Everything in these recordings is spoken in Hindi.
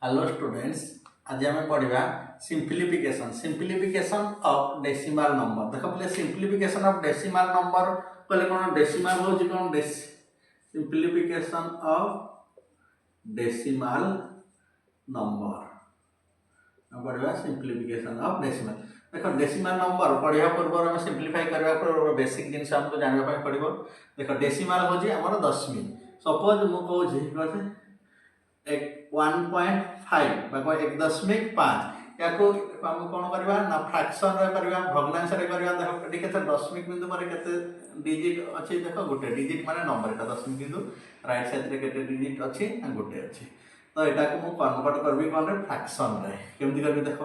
Hello students. आज आम पढ़ा सिंप्लिफिकेशन ऑफ डेसिमल नंबर। देख पे सिंप्लिफिकेशन ऑफ डेसिमल नंबर कहले कौन डेसिमल हो कौन सिंप्लिफिकेशन ऑफ डेसिमल नंबर पढ़ा सिंप्लिफिकेशन ऑफ डेसिमल। देख डेसिमल नंबर पढ़ा पूर्व आम सिंप्लीफाई करने पूर्व बेसिक जिन आमको जानवाई पड़ो। देख डेसिमल हूँ आम दशमी। सपोज मुझे 1.5 एक दशमिक 5 या कौन करवा ना फ्रैक्शन करवा भग्नांश करवा। देख ये दशमिक बिंदु पर के डिजिट अच्छी देख गोटे डिजिट माने नंबर এটা दशमिक बिंदु राइट साइड रे केते डिजिट अच्छी गोटे अच्छी। तो यहाँ को मुझे कन्वर्ट करबी कौन फ्रैक्शन रे केमती करबी। देख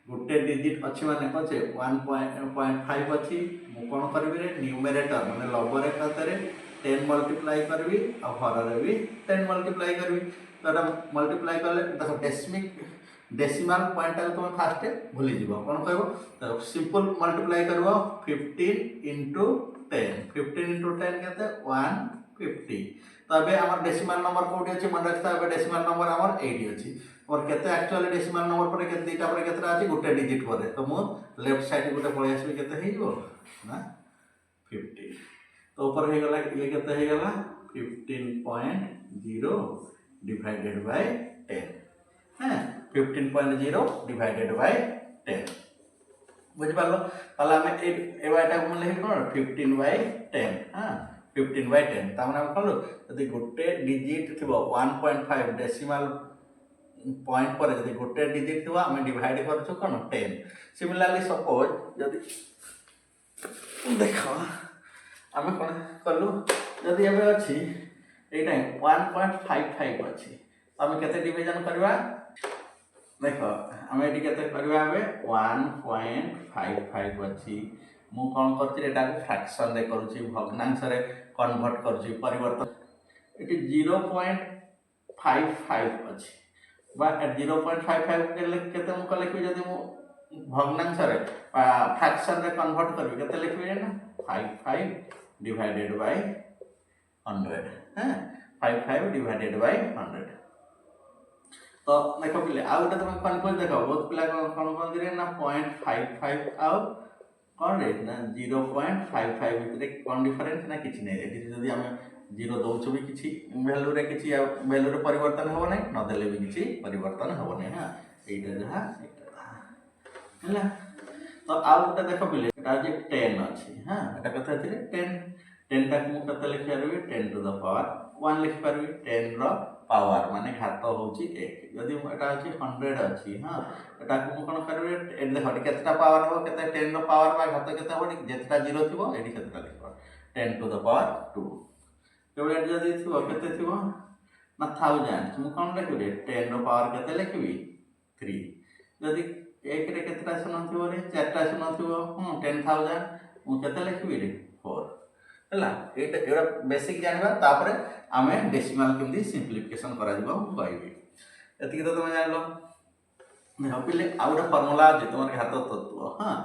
गोटे डिजिट अच्छी माने कौचे 1.5 अच्छी मु कौन करबी न्यूमरेटर माने लघु खाते 10 मल्टीप्लाई करबी और हर भी 10 मल्टीप्लाई करबी। तो मल्टीप्लाई कले देख डेसिमिक डेसिमल पॉइंट तुम फास्ट भूली जीव कौन कह सिंपल मल्टीप्लाई कर 15 इंटू 10 15 इंटू 10 के 150। तो ये आम डेसिमल नंबर कौटी अच्छी मन रखता है डेसिमल नंबर आम 80 अच्छी और केते एक्चुअली डेसिमल नंबर पर के दुईटा पर केतरा अछि गोटे डिजिट पर। तो मु लेफ्ट साइड गोटे पळै आसबि केते हे जो ना 50। तो ऊपर हे गला ये केते हे गला 15.0 divided by 10 है 15.0 divided by 10 बुझ पालो। ताला हमें ए वाइटा को लिखि कोन 15 by 10 हां 15 by 10 ता माने हम कहलो यदि गोटे डिजिट थिबो 1.5 डेसिमल पॉइंट पर यदि गोटे डिजिट थिबो हमें डिवाइड करछु कोन 10। सिमिलरली सपोज यदि देखो हमें कोन करलु यदि एबे अछि एटा 1.55 अछि आमे केते डिवीजन करबा। देख आमे एटी केते करबा बे 1.55 अछि मु कोन करछि एटा को फ्रैक्शन रे करूछि भग्नांश रे कन्वर्ट करछि परिवर्तन एटी 0.55 अछि बा 0.55 केते मु लिखबि जदि मु भग्नांश रे फ्रैक्शन रे कन्वर्ट करबि केते लिखबि ना 55 डिवाइडेड बाय 100 है 55 डिवाइडेड बाय 100। तो देख पिले आ गोटे तुम कन्फ्यूज देख बहुत पिला कौन कहते ना 0.55 आउ कौन रे ना 0.55 भितर कौन डिफरेंस ना किछि नै एटी जदी हम 0 दउछु भी किछि वैल्यू रे किछि वैल्यू रे परिवर्तन हो नै न देले भी किछि परिवर्तन हो नै। हां एटा जहा हैला। तो आ गोटे देख पिले एटा जे 10 अछि हां एटा कथा थिले 10 टा को कते लिखि परबी 10 टू द पावर 1 लिखि परबी 10 रो पावर माने घात होउची 1 यदि एटा अछि 100 अछि हां एटा को कोन करबे ए देखो केतटा पावर हो केते 10 रो पावर बा घात केते हो जेतटा 0 थिबो एडी केतटा लिखबो 10 टू द पावर 2 केवल जदी थिबो केते थिबो ना 1000 मु कोन लिखबे 10 रो पावर केते लिखबी 3 जदी 1 रे केतटा शून्य थिबो रे चारटा शून्य थिबो 10000 मु केते लिखबी रे 4 हला। एटा एड़ा बेसिक जानबा तापरे आमे डेसिमल केमती सिंप्लिफिकेशन करा दिबो कहबी एति तो तुम जान लो। देखो पिले आ गोटे फार्मूला जे तुमर घात तत्व हां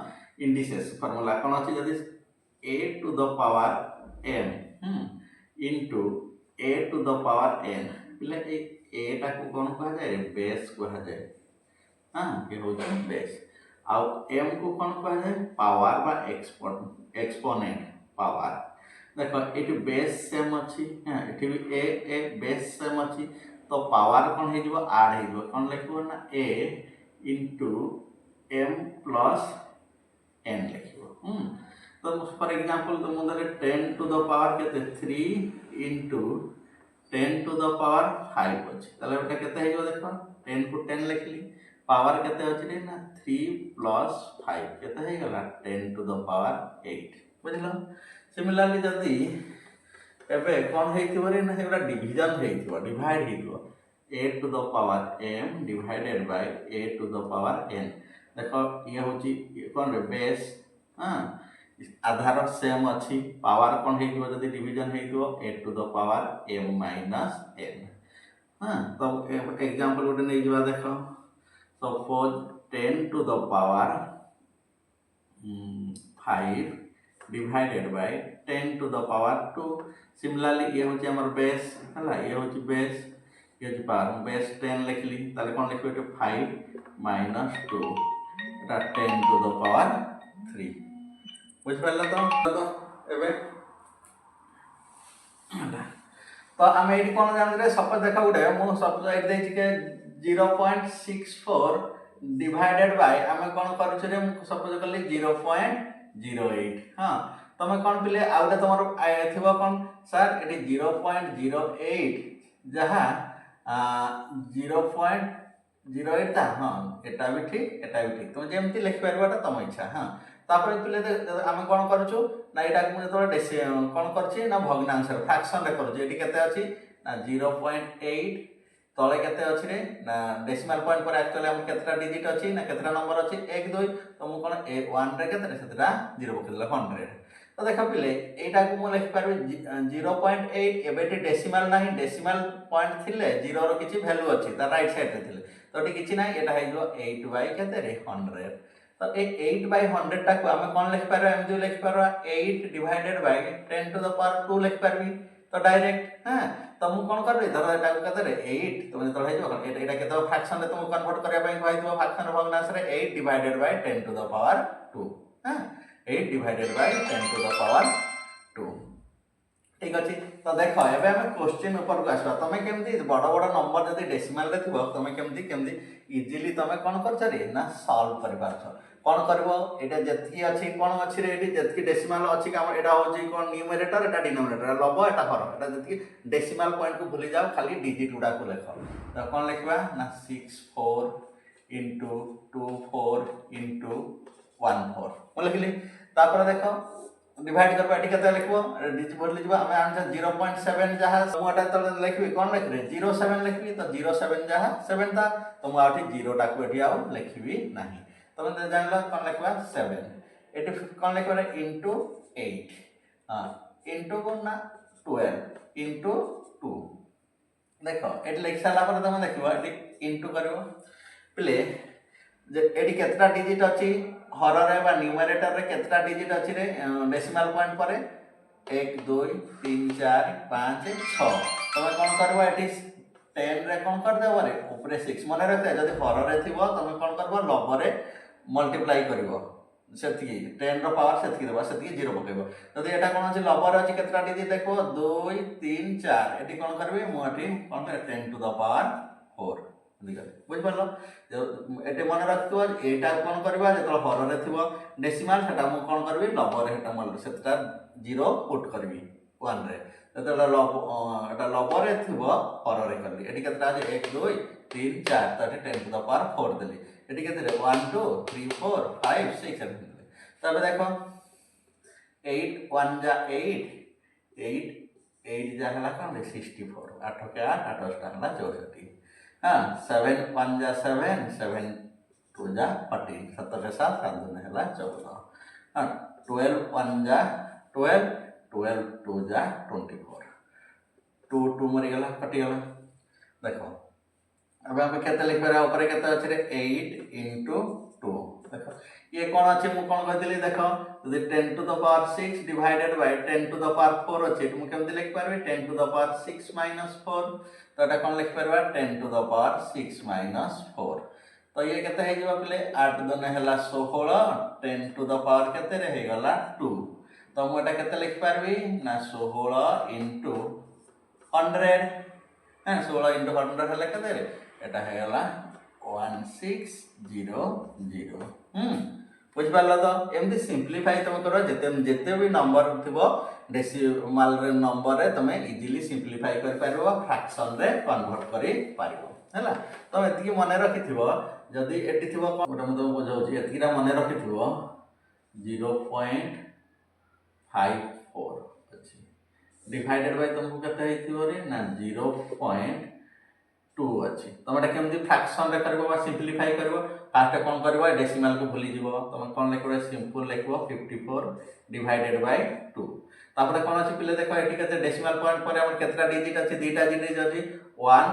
इंडिसेस फार्मूला कोन अछि जदी a to the power m into a to the power n पिले ए टा को कोन कहा जाय बेस कहा जाय हां के हो जाय बेस आ m को कोन कहा जाय पावर बा एक्सपोनेंट पावर। देखो एटी बेस सेम अछि हां एटी भी ए बेस सेम अछि तो पावर कोन हे जिवो ऐड हे जिवो कोन लिखबो ना a into m plus n लिखबो। तो फॉर एग्जांपल तो मुदरे 10 टू द पावर केते 3 इनटू 10 टू द पावर 5 अछि तले ओटा केते हे जिवो देखो 10 को 10 लिखली पावर केते अछि रे ना 3 प्लस 5 केते हे गेला 10 टू द पावर 8 बुझलो। सिमिलरली जदी एबे कोन हेतिबो रे ना एबा डिवीजन हेतिबो डिवाइड हेतिबो a to the power m divided by a to the power n। देखो ये होची कोन रे बेस हां आधार सेम अछि पावर कोन हेतिबो जदी डिवीजन हेतिबो a to the power m minus n हां। तो एग्जांपल गोटे नै जिवा देखो suppose 10 to the power 5 divided by 10 to the power 2। Similarly ये होची हमर बेस हला ये होची बेस ये जो पावर बेस 10 लिखली ताले कौन लिखबे तो 5 माइनस 2 এটা 10 टू द पावर 3 बुझ पारला तो एबे तो आम ये कौन जानते सपोज देख गोटे मुझे सपोज ये के 0.64 डिवाइडेड बाय आम कौन करुचे सपोज कली 0.08 हाँ तुम कौन पिले आउ तुम थी कौन सर ये 0.08 जहाँ 0.08 था हाँ एटा भी ठीक तुम जमी लिखिपार तुम इच्छा हाँ तापर पिले आम कौन करुचु ना यहाँ मुझे कौन कर भग्नांश फ्रैक्शन रे करुचे ये केते अछि ना 0.8 तले केते अछि रे ना डेसिमल पॉइंट पर एक्चुअली हम केतेटा डिजिट अछि ना केतेटा नंबर अछि 1 2 तो मु कोन 1 रे केते सेटा 0 पकेला 100 तो देख पिले एटा को मु लिखि परबे 0.8 एबेटी डेसिमल नाही डेसिमल पॉइंट थिले 0 रो किछि वैल्यू अछि त राइट साइड रे थिले तो टी किछि नाही एटा हे जो 8 बाय केते रे 100 तो 8 बाय 100 टा को आमे कोन लिखि परबा हम जो लिखि परबा 8 divided by 10 to the power 2 लिखि परबी तो डायरेक्ट हां तो मु कोन करबे धर एटा को केते रे 8 तुम जतले हे जो एटा केते फ्रैक्शन रे तुम कन्वर्ट करबा पई कहैतो फ्रैक्शन भग्नांश रे 8 divided by 10 to the power 2 हां 8 divided by 10 to the power 2 ठीक अछि तो देखो एबे हम क्वेश्चन ऊपर को आसबा तमे केमती बड़ बड़ नंबर जदी डेसिमल रे थिबो तमे केमती इजीली तमे कोन करछ रे ना सॉल्व करि पारछ कोन करबो एटा जतकी अछि कोन अछि रे एटी जतकी डेसिमल अछि का एटा होजी कोन न्यूमरेटर एटा डिनोमिनेटर लब एटा हर एटा जतकी डेसिमल पॉइंट को भूली जाओ खाली डिजिट उडा को लेखो तो कोन लिखबा ना 64 into 24 into 14 mo लिखली तापर देखो डिवाइड करबा एटी केते लिखबो डिजिट बोल लिखबा हमें आंसर 0.7 जहा समूहटा तो लिखबी कोन लिखबे 07 लिखबी तो 07 जहा 7 था तो मु आठी 0 टा को एटी आउ लिखबी नाही तुम जानलो कोन लिखबा 7 एटी कोन लिखबा इनटू 8 हां इनटू कोन ना 12 इनटू 2 देखो एटी लिख साला पर तुम देखबा एटी इनटू करबो प्ले जे एटी केतरा डिजिट अछि हर रे बा न्यूमरेटर रे केतरा डिजिट अछि रे डेसिमल पॉइंट पर 1 2 3 4 5 6 तुम कोन करबा एटी 10 रे कोन कर देबो रे ऊपर 6 माने रखते जदी हर रे थिबो तुम कोन करबो लब रे मल्टीप्लाई करबो सेति 10 रो पावर सेति देबो सेति 0 पकेबो जदी एटा कोन अछि लब रे अछि केतरा डिजिट देखो 2 3 4 एटी कोन करबे मु एटी कोन 10 टू द पावर 4 बुझ पारलो एटे मन रखतो एटा कोन करबा जतल हर रे थिबो डेसिमल सेटा मु कोन करबी लब रे सेटा मल सेटा 0 पुट करबी 1 रे जतल लब एटा लब रे थिबो हर रे करली एटी केतरा जे 1 2 3 4 तो 10 टू द पावर 4 देली एटी केते 1 2 3 4 5 6 तब देखो 8 1 जा 8 जा हला कोन 64 8 के 8 8 हला 64 हाँ 7 1 जा 7 7 2 जा 14 7 के 7 7 2 हला 14 हाँ 12 1 जा 12 12 2 जा 24 2 2 मरी गला कटि गला देखो अब हम केते लिख पारा ऊपर केते अछि रे 8 into 2 देखो ये कोन अछि मु कोन कहतली देखो यदि 10 to the power 6 divided by 10 to the power 4 अछि मु केमते लिख पारबे 10 to the power 6 minus 4 तो एटा कोन लिख पारबा 10 to the power 6 minus 4 तो ये केते हे जबा पले 8 2 हला 16 10 to the power केते रे हे गला 2 तो मु एटा केते लिख पारबी ना 16 into 100 हां 16 into 100 हला केते रे एटा हे गला 1600 बुझ पारला तो एमती सिंपलीफाई तुम करो जेते भी नंबर थिबो डेसिमल रे नंबर रे तुम इजीली सिंपलीफाई कर पारबो फ्रैक्शन रे कन्वर्ट करि पारबो हैला तो एतिकी मने रखिथिबो जदी एटी थिबो कोटा म तुम बुझाउची एतिकीरा मने रखिथिबो 0.54 अछि डिवाइडेड बाय तुमको केते हेथिबो रे ना 0.2 अछि तुम एटा केमती फ्रैक्शन रे करबो बा सिंपलीफाई करबो फास्ट कोन करबो डेसिमल को भूली जीवो तुम कोन लिखबो सिंपल लिखबो 54 डिवाइडेड बाय 2 तापर कोन अछि पिले देखो एटी केते डेसिमल पॉइंट पर हमर केतरा डिजिट अछि दीटा डिजिट अछि 1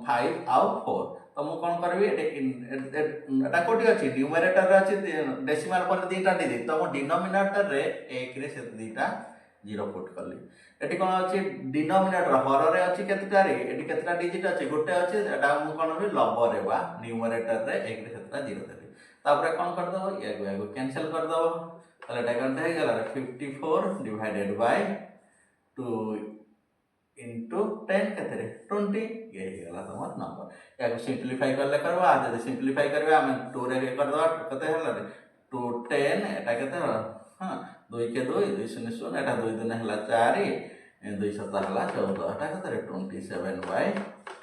5 आउ 4 तो मु कोन करबी एटा कोठी अछि न्यूमरेटर रे अछि डेसिमल पर दीटा डिजिट तो मु डिनोमिनेटर रे 1 रे से दीटा 0 पुट कली एटी कोन अछि डिनोमिनेटर हर रे अछि केतटा रे एटी केतटा डिजिट अछि गोटे अछि एटा हम कोन भी लब रे बा न्यूमरेटर रे एक रे केतटा 0 देली तापर कोन कर दबो एगो कैंसिल कर दबो ताले एटा कोन हे गेला 54 डिवाइडेड बाय 2 into 10 केते रे 20 ये हे गेला तमर नंबर याको सिंपलीफाई करले करबा जदि सिंपलीफाई करबा हम 2 रे कर दबा केते हला रे 2 10 एटा केते हां 2 के 2 2 शून्य शून्य एटा 2 दिन हला 4 2 7 हला 14 एटा केते रे 27 by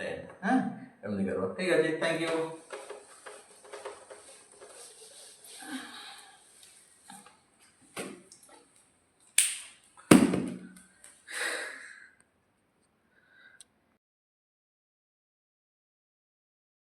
10 हां एमनी करबा ठीक अछि थैंक यू।